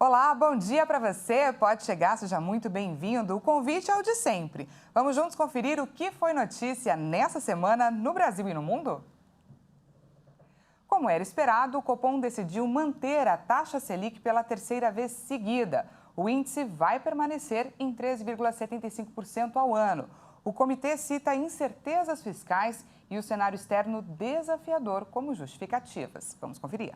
Olá, bom dia para você. Pode chegar, seja muito bem-vindo. O convite é o de sempre. Vamos juntos conferir o que foi notícia nessa semana no Brasil e no mundo? Como era esperado, o Copom decidiu manter a taxa Selic pela terceira vez seguida. O índice vai permanecer em 13,75% ao ano. O comitê cita incertezas fiscais e o cenário externo desafiador como justificativas. Vamos conferir.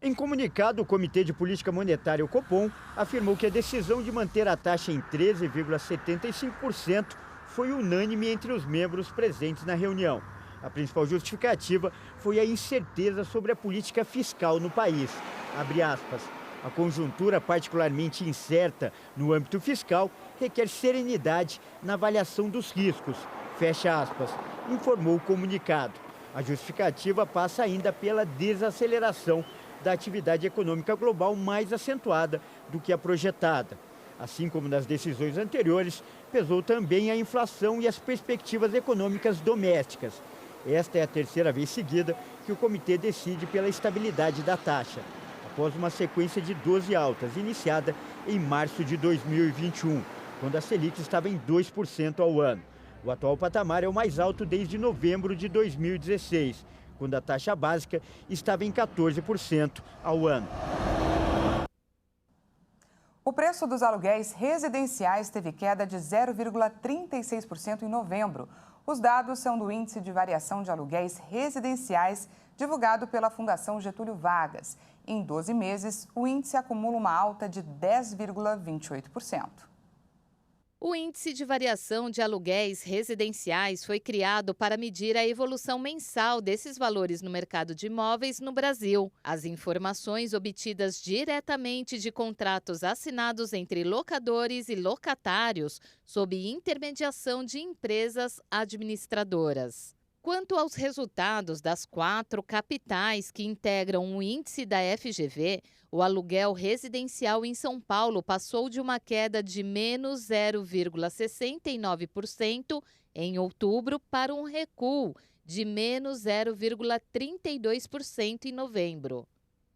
Em comunicado, o Comitê de Política Monetária, o Copom, afirmou que a decisão de manter a taxa em 13,75% foi unânime entre os membros presentes na reunião. A principal justificativa foi a incerteza sobre a política fiscal no país. Abre aspas. A conjuntura particularmente incerta no âmbito fiscal requer serenidade na avaliação dos riscos. Fecha aspas, informou o comunicado. A justificativa passa ainda pela desaceleração da atividade econômica global mais acentuada do que a projetada. Assim como nas decisões anteriores, pesou também a inflação e as perspectivas econômicas domésticas. Esta é a terceira vez seguida que o comitê decide pela estabilidade da taxa, após uma sequência de 12 altas, iniciada em março de 2021, quando a Selic estava em 2% ao ano. O atual patamar é o mais alto desde novembro de 2016, quando a taxa básica estava em 14% ao ano. O preço dos aluguéis residenciais teve queda de 0,36% em novembro. Os dados são do Índice de Variação de Aluguéis Residenciais, divulgado pela Fundação Getúlio Vargas. Em 12 meses, o índice acumula uma alta de 10,28%. O Índice de Variação de Aluguéis Residenciais foi criado para medir a evolução mensal desses valores no mercado de imóveis no Brasil. As informações obtidas diretamente de contratos assinados entre locadores e locatários, sob intermediação de empresas administradoras. Quanto aos resultados das 4 capitais que integram o índice da FGV, o aluguel residencial em São Paulo passou de uma queda de menos 0,69% em outubro para um recuo de menos 0,32% em novembro.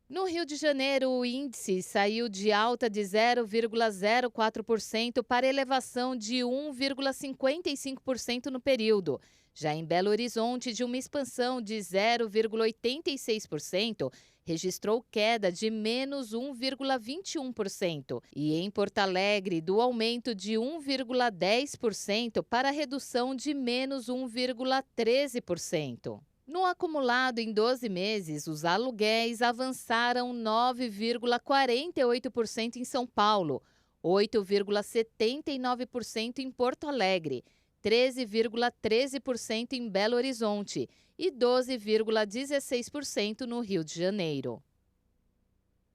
No Rio de Janeiro, o índice saiu de alta de 0,04% para elevação de 1,55% no período. Já em Belo Horizonte, de uma expansão de 0,86%, registrou queda de menos 1,21%. E em Porto Alegre, do aumento de 1,10% para redução de menos 1,13%. No acumulado em 12 meses, os aluguéis avançaram 9,48% em São Paulo, 8,79% em Porto Alegre, 13,13% em Belo Horizonte e 12,16% no Rio de Janeiro.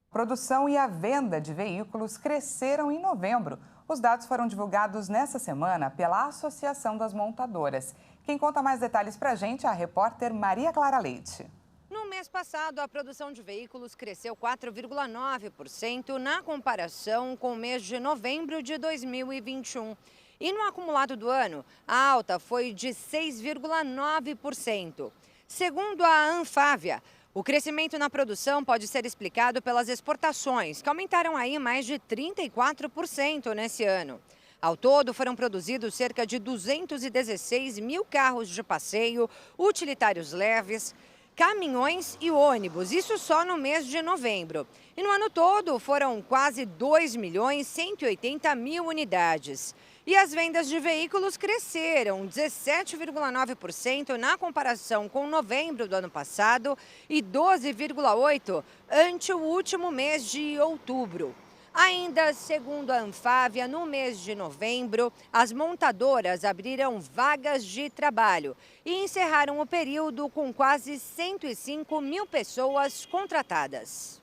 A produção e a venda de veículos cresceram em novembro. Os dados foram divulgados nessa semana pela Associação das Montadoras. Quem conta mais detalhes para a gente é a repórter Maria Clara Leite. No mês passado, a produção de veículos cresceu 4,9% na comparação com o mês de novembro de 2021. E no acumulado do ano, a alta foi de 6,9%. Segundo a Anfávia, o crescimento na produção pode ser explicado pelas exportações, que aumentaram aí mais de 34% nesse ano. Ao todo, foram produzidos cerca de 216 mil carros de passeio, utilitários leves, caminhões e ônibus, isso só no mês de novembro. E no ano todo, foram quase 2.180.000 unidades. E as vendas de veículos cresceram 17,9% na comparação com novembro do ano passado e 12,8% ante o último mês de outubro. Ainda segundo a Anfávia, no mês de novembro, as montadoras abriram vagas de trabalho e encerraram o período com quase 105 mil pessoas contratadas.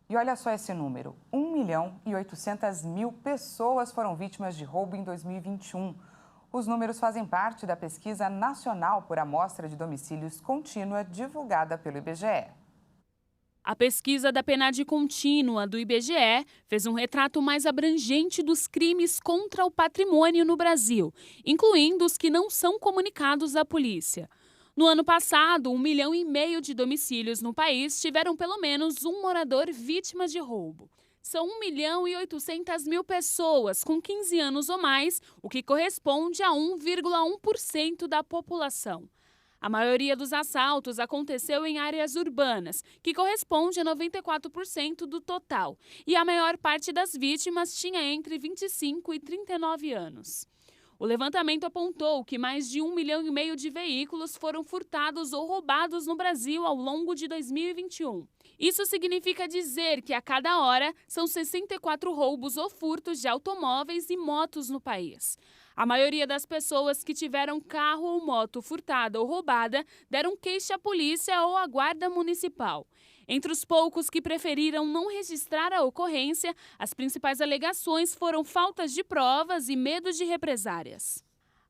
E olha só esse número, 1.800.000 pessoas foram vítimas de roubo em 2021. Os números fazem parte da pesquisa nacional por amostra de domicílios contínua divulgada pelo IBGE. A pesquisa da PNAD contínua do IBGE fez um retrato mais abrangente dos crimes contra o patrimônio no Brasil, incluindo os que não são comunicados à polícia. No ano passado, 1,5 milhão de domicílios no país tiveram pelo menos um morador vítima de roubo. São 1.800.000 pessoas com 15 anos ou mais, o que corresponde a 1,1% da população. A maioria dos assaltos aconteceu em áreas urbanas, que corresponde a 94% do total, e a maior parte das vítimas tinha entre 25 e 39 anos. O levantamento apontou que mais de 1,5 milhão de veículos foram furtados ou roubados no Brasil ao longo de 2021. Isso significa dizer que a cada hora são 64 roubos ou furtos de automóveis e motos no país. A maioria das pessoas que tiveram carro ou moto furtada ou roubada deram queixa à polícia ou à guarda municipal. Entre os poucos que preferiram não registrar a ocorrência, as principais alegações foram faltas de provas e medo de represárias.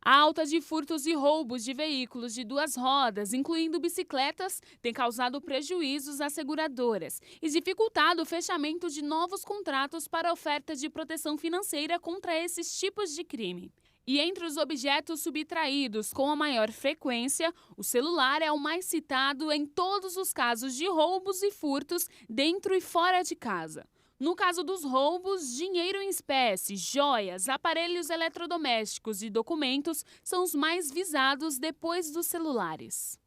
A alta de furtos e roubos de veículos de duas rodas, incluindo bicicletas, tem causado prejuízos às seguradoras e dificultado o fechamento de novos contratos para oferta de proteção financeira contra esses tipos de crime. E entre os objetos subtraídos com a maior frequência, o celular é o mais citado em todos os casos de roubos e furtos dentro e fora de casa. No caso dos roubos, dinheiro em espécie, joias, aparelhos eletrodomésticos e documentos são os mais visados depois dos celulares.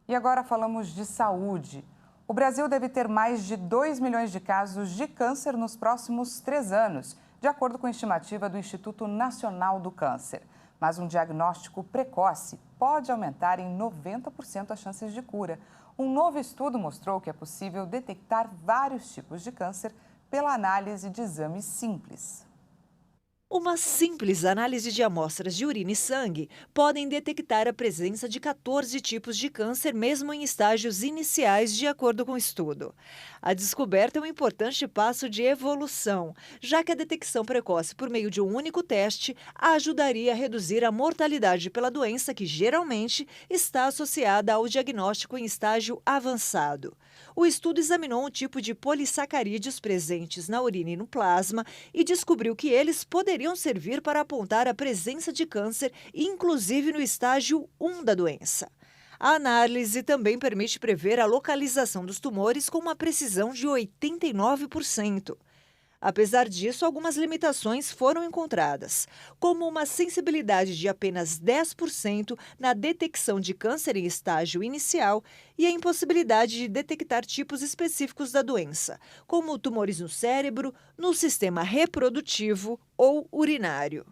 E agora falamos de saúde. O Brasil deve ter mais de 2 milhões de casos de câncer nos próximos 3 anos, de acordo com a estimativa do Instituto Nacional do Câncer. Mas um diagnóstico precoce pode aumentar em 90% as chances de cura. Um novo estudo mostrou que é possível detectar vários tipos de câncer pela análise de exames simples. Uma simples análise de amostras de urina e sangue podem detectar a presença de 14 tipos de câncer, mesmo em estágios iniciais, de acordo com o estudo. A descoberta é um importante passo de evolução, já que a detecção precoce por meio de um único teste ajudaria a reduzir a mortalidade pela doença, que geralmente está associada ao diagnóstico em estágio avançado. O estudo examinou um tipo de polissacarídeos presentes na urina e no plasma e descobriu que eles poderiam servir para apontar a presença de câncer, inclusive no estágio 1 da doença. A análise também permite prever a localização dos tumores com uma precisão de 89%. Apesar disso, algumas limitações foram encontradas, como uma sensibilidade de apenas 10% na detecção de câncer em estágio inicial e a impossibilidade de detectar tipos específicos da doença, como tumores no cérebro, no sistema reprodutivo ou urinário.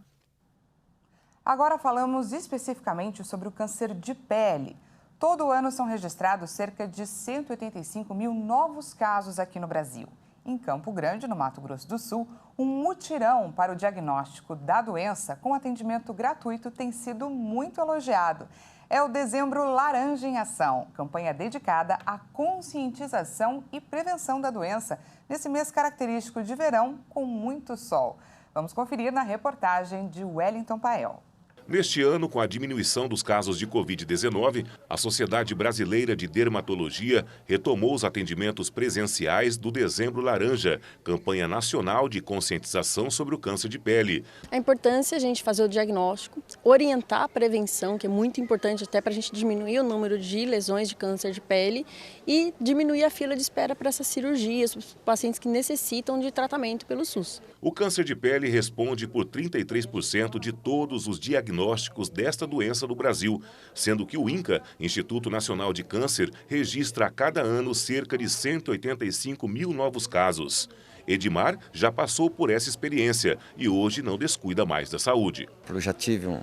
Agora falamos especificamente sobre o câncer de pele. Todo ano são registrados cerca de 185 mil novos casos aqui no Brasil. Em Campo Grande, no Mato Grosso do Sul, um mutirão para o diagnóstico da doença com atendimento gratuito tem sido muito elogiado. É o Dezembro Laranja em Ação, campanha dedicada à conscientização e prevenção da doença nesse mês característico de verão com muito sol. Vamos conferir na reportagem de Wellington Pael. Neste ano, com a diminuição dos casos de Covid-19, a Sociedade Brasileira de Dermatologia retomou os atendimentos presenciais do Dezembro Laranja, campanha nacional de conscientização sobre o câncer de pele. A importância é a gente fazer o diagnóstico, orientar a prevenção, que é muito importante até para a gente diminuir o número de lesões de câncer de pele e diminuir a fila de espera para essas cirurgias, os pacientes que necessitam de tratamento pelo SUS. O câncer de pele responde por 33% de todos os diagnósticos desta doença no Brasil, sendo que o INCA, Instituto Nacional de Câncer, registra a cada ano cerca de 185 mil novos casos. Edmar já passou por essa experiência e hoje não descuida mais da saúde. Eu já tive um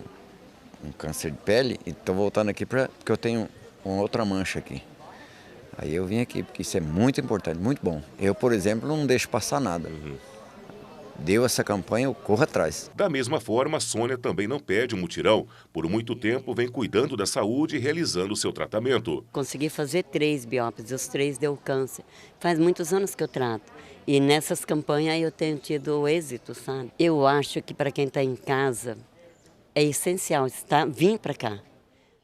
câncer de pele e estou voltando aqui porque eu tenho uma outra mancha aqui. Aí eu vim aqui porque isso é muito importante, muito bom. Eu, por exemplo, não deixo passar nada. Deu essa campanha, eu corro atrás. Da mesma forma, Sônia também não perde o mutirão. Por muito tempo vem cuidando da saúde e realizando o seu tratamento. Consegui fazer 3 biópsias, os 3 deu câncer. Faz muitos anos que eu trato. E nessas campanhas eu tenho tido êxito, sabe? Eu acho que para quem está em casa é essencial vir para cá.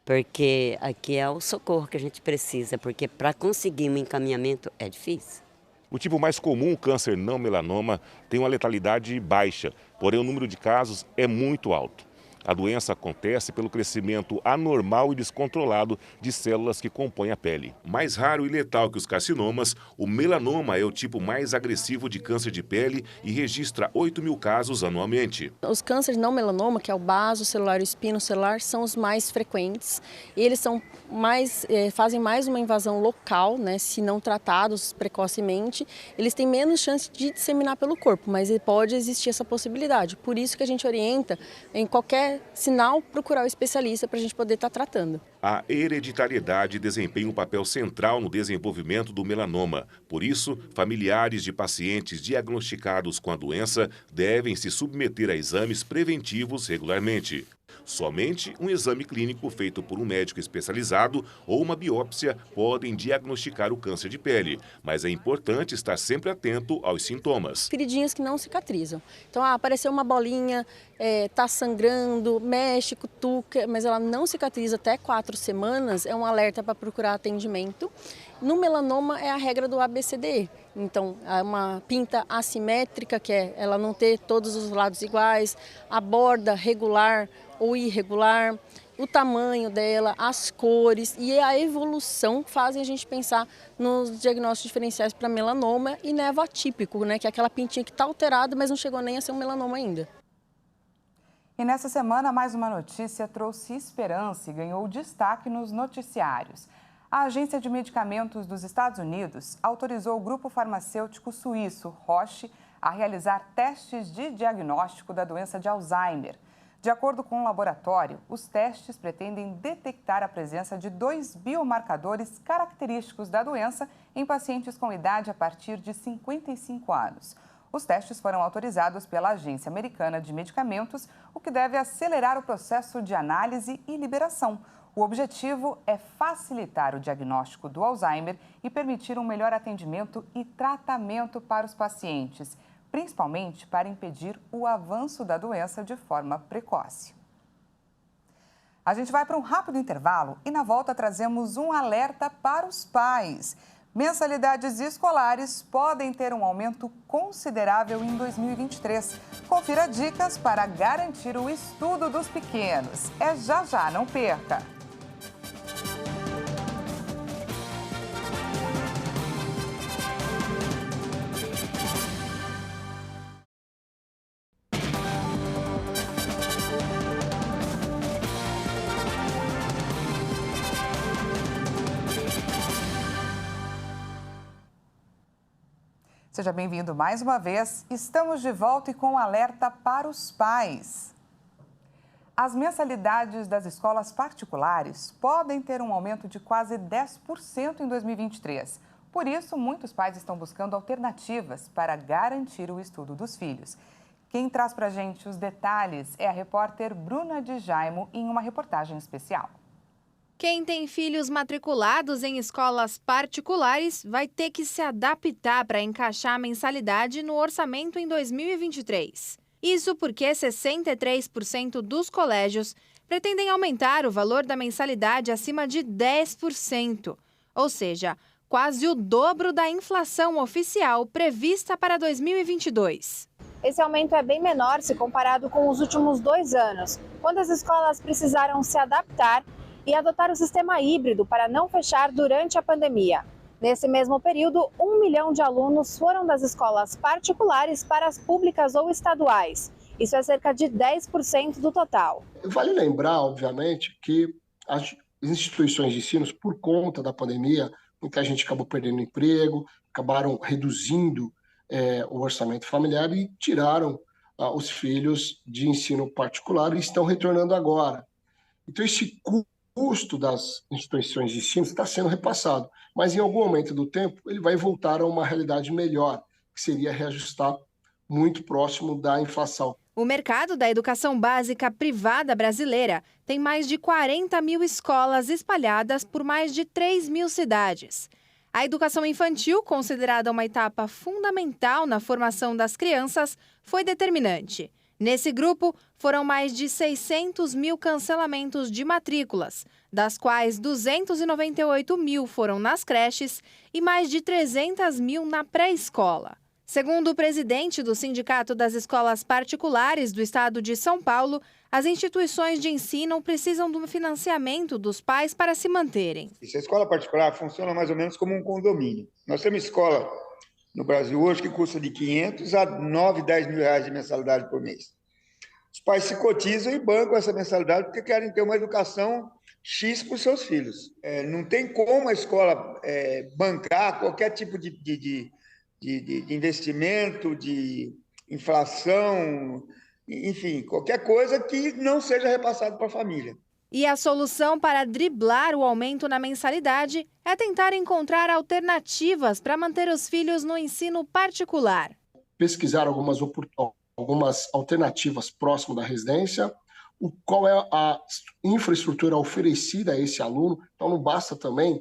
Porque aqui é o socorro que a gente precisa, porque para conseguir um encaminhamento é difícil. O tipo mais comum, o câncer não melanoma, tem uma letalidade baixa, porém o número de casos é muito alto. A doença acontece pelo crescimento anormal e descontrolado de células que compõem a pele. Mais raro e letal que os carcinomas, o melanoma é o tipo mais agressivo de câncer de pele e registra 8 mil casos anualmente. Os cânceres não melanoma, que é o basocelular e o espinocelular, são os mais frequentes. E eles são fazem mais uma invasão local, né? Se não tratados precocemente, eles têm menos chance de disseminar pelo corpo, mas pode existir essa possibilidade. Por isso que a gente orienta, em qualquer sinal, procurar o especialista para a gente poder estar tratando. A hereditariedade desempenha um papel central no desenvolvimento do melanoma. Por isso, familiares de pacientes diagnosticados com a doença devem se submeter a exames preventivos regularmente. Somente um exame clínico feito por um médico especializado ou uma biópsia podem diagnosticar o câncer de pele, mas é importante estar sempre atento aos sintomas. Feridinhas que não cicatrizam. Então, apareceu uma bolinha, está sangrando, mexe, cutuca, mas ela não cicatriza até 4 semanas, é um alerta para procurar atendimento. No melanoma é a regra do ABCDE. Então, é uma pinta assimétrica, que é ela não ter todos os lados iguais, a borda regular ou irregular, o tamanho dela, as cores e a evolução fazem a gente pensar nos diagnósticos diferenciais para melanoma e nevo atípico, né, que é aquela pintinha que está alterada, mas não chegou nem a ser um melanoma ainda. E nessa semana, mais uma notícia trouxe esperança e ganhou destaque nos noticiários. A Agência de Medicamentos dos Estados Unidos autorizou o grupo farmacêutico suíço Roche a realizar testes de diagnóstico da doença de Alzheimer. De acordo com o laboratório, os testes pretendem detectar a presença de 2 biomarcadores característicos da doença em pacientes com idade a partir de 55 anos. Os testes foram autorizados pela Agência Americana de Medicamentos, o que deve acelerar o processo de análise e liberação. O objetivo é facilitar o diagnóstico do Alzheimer e permitir um melhor atendimento e tratamento para os pacientes, principalmente para impedir o avanço da doença de forma precoce. A gente vai para um rápido intervalo e na volta trazemos um alerta para os pais. Mensalidades escolares podem ter um aumento considerável em 2023. Confira dicas para garantir o estudo dos pequenos. É já, não perca! Seja bem-vindo mais uma vez. Estamos de volta e com um alerta para os pais. As mensalidades das escolas particulares podem ter um aumento de quase 10% em 2023. Por isso, muitos pais estão buscando alternativas para garantir o estudo dos filhos. Quem traz para a gente os detalhes é a repórter Bruna de Jaimo em uma reportagem especial. Quem tem filhos matriculados em escolas particulares vai ter que se adaptar para encaixar a mensalidade no orçamento em 2023. Isso porque 63% dos colégios pretendem aumentar o valor da mensalidade acima de 10%, ou seja, quase o dobro da inflação oficial prevista para 2022. Esse aumento é bem menor se comparado com os últimos 2 anos, quando as escolas precisaram se adaptar e adotar o sistema híbrido para não fechar durante a pandemia. Nesse mesmo período, 1 milhão de alunos foram das escolas particulares para as públicas ou estaduais. Isso é cerca de 10% do total. Vale lembrar, obviamente, que as instituições de ensino, por conta da pandemia, muita gente acabou perdendo emprego, acabaram reduzindo o orçamento familiar e tiraram os filhos de ensino particular e estão retornando agora. Então, esse custo das instituições de ensino está sendo repassado, mas em algum momento do tempo ele vai voltar a uma realidade melhor, que seria reajustar muito próximo da inflação. O mercado da educação básica privada brasileira tem mais de 40 mil escolas espalhadas por mais de 3 mil cidades. A educação infantil, considerada uma etapa fundamental na formação das crianças, foi determinante. Nesse grupo, foram mais de 600 mil cancelamentos de matrículas, das quais 298 mil foram nas creches e mais de 300 mil na pré-escola. Segundo o presidente do Sindicato das Escolas Particulares do Estado de São Paulo, as instituições de ensino precisam do financiamento dos pais para se manterem. A escola particular funciona mais ou menos como um condomínio. Nós temos escola no Brasil hoje que custa de 500 a 9, 10 mil reais de mensalidade por mês. Os pais se cotizam e bancam essa mensalidade porque querem ter uma educação X para os seus filhos. Não tem como a escola bancar qualquer tipo de investimento, de inflação, enfim, qualquer coisa que não seja repassado para a família. E a solução para driblar o aumento na mensalidade é tentar encontrar alternativas para manter os filhos no ensino particular. Pesquisar algumas alternativas próximo da residência, qual é a infraestrutura oferecida a esse aluno. Então não basta também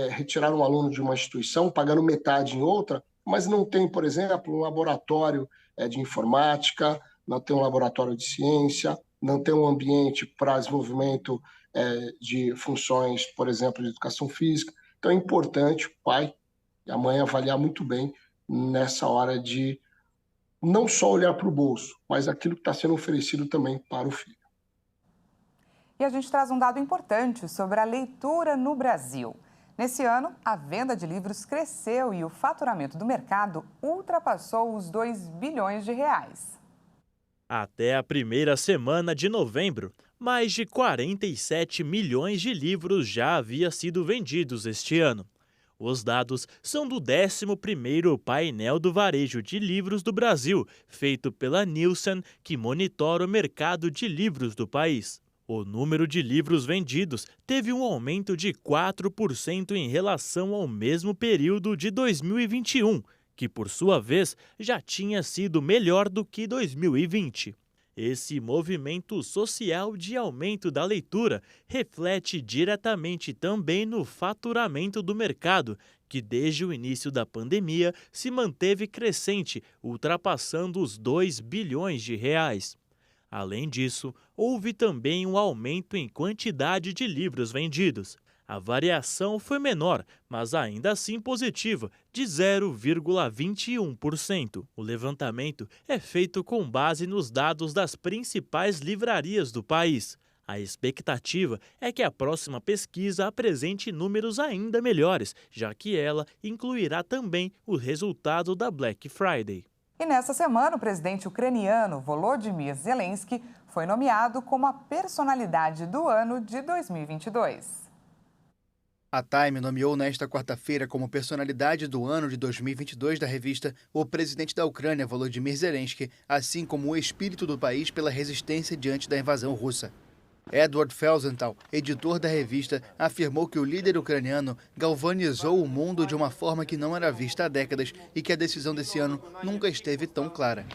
retirar um aluno de uma instituição pagando metade em outra, mas não tem, por exemplo, um laboratório de informática, não tem um laboratório de ciência, não tem um ambiente para desenvolvimento de funções, por exemplo, de educação física. Então é importante o pai e a mãe avaliar muito bem nessa hora de não só olhar para o bolso, mas aquilo que está sendo oferecido também para o filho. E a gente traz um dado importante sobre a leitura no Brasil. Nesse ano, a venda de livros cresceu e o faturamento do mercado ultrapassou os 2 bilhões de reais. Até a primeira semana de novembro, mais de 47 milhões de livros já haviam sido vendidos este ano. Os dados são do 11º painel do varejo de livros do Brasil, feito pela Nielsen, que monitora o mercado de livros do país. O número de livros vendidos teve um aumento de 4% em relação ao mesmo período de 2021, que, por sua vez, já tinha sido melhor do que 2020. Esse movimento social de aumento da leitura reflete diretamente também no faturamento do mercado, que desde o início da pandemia se manteve crescente, ultrapassando os 2 bilhões de reais. Além disso, houve também um aumento em quantidade de livros vendidos. A variação foi menor, mas ainda assim positiva, de 0,21%. O levantamento é feito com base nos dados das principais livrarias do país. A expectativa é que a próxima pesquisa apresente números ainda melhores, já que ela incluirá também o resultado da Black Friday. E nessa semana, o presidente ucraniano Volodymyr Zelensky foi nomeado como a personalidade do ano de 2022. A Time nomeou nesta quarta-feira como personalidade do ano de 2022 da revista o presidente da Ucrânia, Volodymyr Zelensky, assim como o espírito do país pela resistência diante da invasão russa. Edward Felsenthal, editor da revista, afirmou que o líder ucraniano galvanizou o mundo de uma forma que não era vista há décadas e que a decisão desse ano nunca esteve tão clara.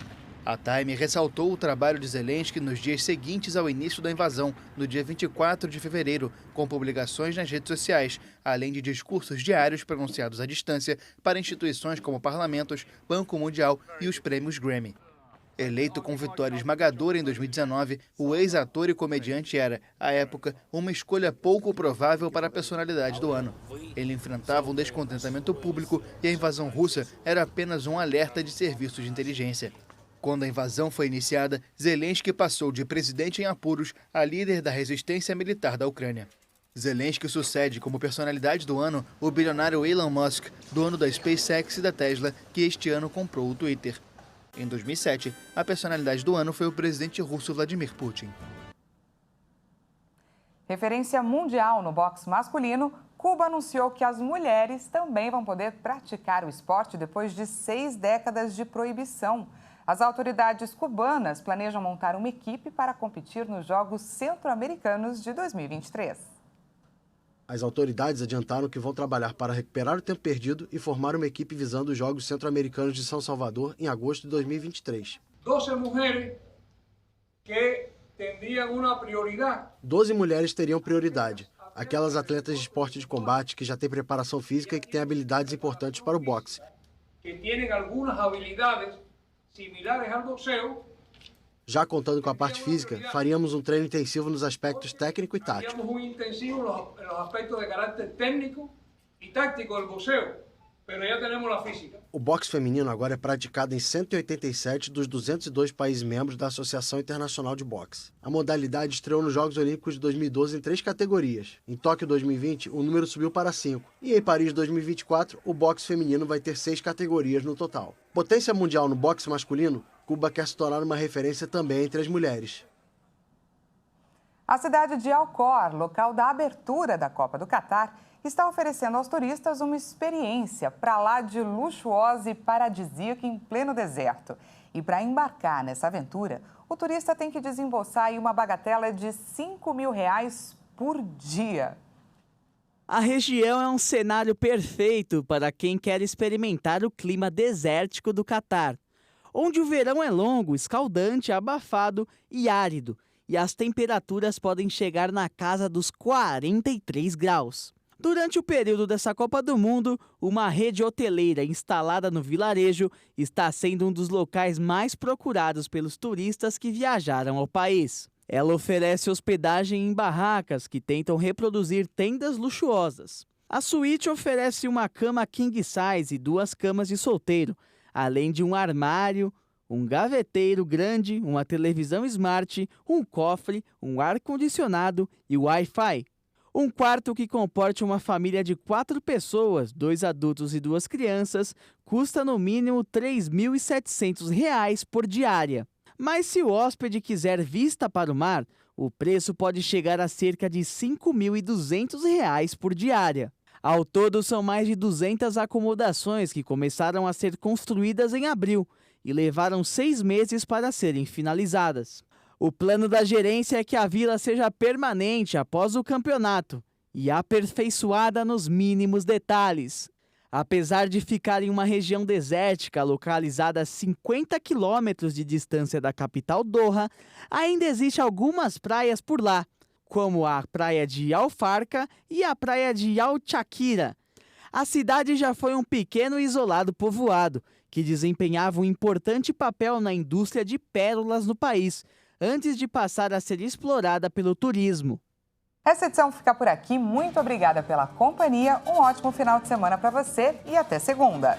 A Time ressaltou o trabalho de Zelensky nos dias seguintes ao início da invasão, no dia 24 de fevereiro, com publicações nas redes sociais, além de discursos diários pronunciados à distância para instituições como parlamentos, Banco Mundial e os prêmios Grammy. Eleito com vitória esmagadora em 2019, o ex-ator e comediante era, à época, uma escolha pouco provável para a personalidade do ano. Ele enfrentava um descontentamento público e a invasão russa era apenas um alerta de serviços de inteligência. Quando a invasão foi iniciada, Zelensky passou de presidente em apuros a líder da resistência militar da Ucrânia. Zelensky sucede como personalidade do ano o bilionário Elon Musk, dono da SpaceX e da Tesla, que este ano comprou o Twitter. Em 2007, a personalidade do ano foi o presidente russo Vladimir Putin. Referência mundial no boxe masculino, Cuba anunciou que as mulheres também vão poder praticar o esporte depois de 6 décadas de proibição. As autoridades cubanas planejam montar uma equipe para competir nos Jogos Centro-Americanos de 2023. As autoridades adiantaram que vão trabalhar para recuperar o tempo perdido e formar uma equipe visando os Jogos Centro-Americanos de São Salvador em agosto de 2023. 12 mulheres que teriam uma prioridade. 12 mulheres teriam prioridade. Aquelas atletas de esporte de combate que já têm preparação física e que têm habilidades importantes para o boxe. Que têm algumas habilidades similares ao boxeo. Já contando com a parte física, faríamos um treino intensivo nos aspectos técnico e tático. Faríamos um intensivo nos aspectos de caráter técnico e tático do boxeo. pero ya tenemos la física. O boxe feminino agora é praticado em 187 dos 202 países membros da Associação Internacional de Boxe. A modalidade estreou nos Jogos Olímpicos de 2012 em 3 categorias. Em Tóquio 2020, o número subiu para 5. E em Paris 2024, o boxe feminino vai ter 6 categorias no total. Potência mundial no boxe masculino, Cuba quer se tornar uma referência também entre as mulheres. A cidade de Alcor, local da abertura da Copa do Catar, está oferecendo aos turistas uma experiência para lá de luxuosa e paradisíaca em pleno deserto. E para embarcar nessa aventura, o turista tem que desembolsar aí uma bagatela de R$5 mil por dia. A região é um cenário perfeito para quem quer experimentar o clima desértico do Catar, onde o verão é longo, escaldante, abafado e árido, e as temperaturas podem chegar na casa dos 43 graus. Durante o período dessa Copa do Mundo, uma rede hoteleira instalada no vilarejo está sendo um dos locais mais procurados pelos turistas que viajaram ao país. Ela oferece hospedagem em barracas que tentam reproduzir tendas luxuosas. A suíte oferece uma cama king size e 2 camas de solteiro, além de um armário, um gaveteiro grande, uma televisão smart, um cofre, um ar-condicionado e Wi-Fi. Um quarto que comporte uma família de 4 pessoas, 2 adultos e 2 crianças, custa no mínimo R$ 3.700 por diária. Mas se o hóspede quiser vista para o mar, o preço pode chegar a cerca de R$ 5.200 por diária. Ao todo, são mais de 200 acomodações que começaram a ser construídas em abril e levaram 6 meses para serem finalizadas. O plano da gerência é que a vila seja permanente após o campeonato e aperfeiçoada nos mínimos detalhes. Apesar de ficar em uma região desértica localizada a 50 quilômetros de distância da capital Doha, ainda existem algumas praias por lá, como a praia de Al-Farka e a praia de Al-Chakira. A cidade já foi um pequeno e isolado povoado, que desempenhava um importante papel na indústria de pérolas no país, antes de passar a ser explorada pelo turismo. Essa edição fica por aqui. Muito obrigada pela companhia, um ótimo final de semana para você e até segunda.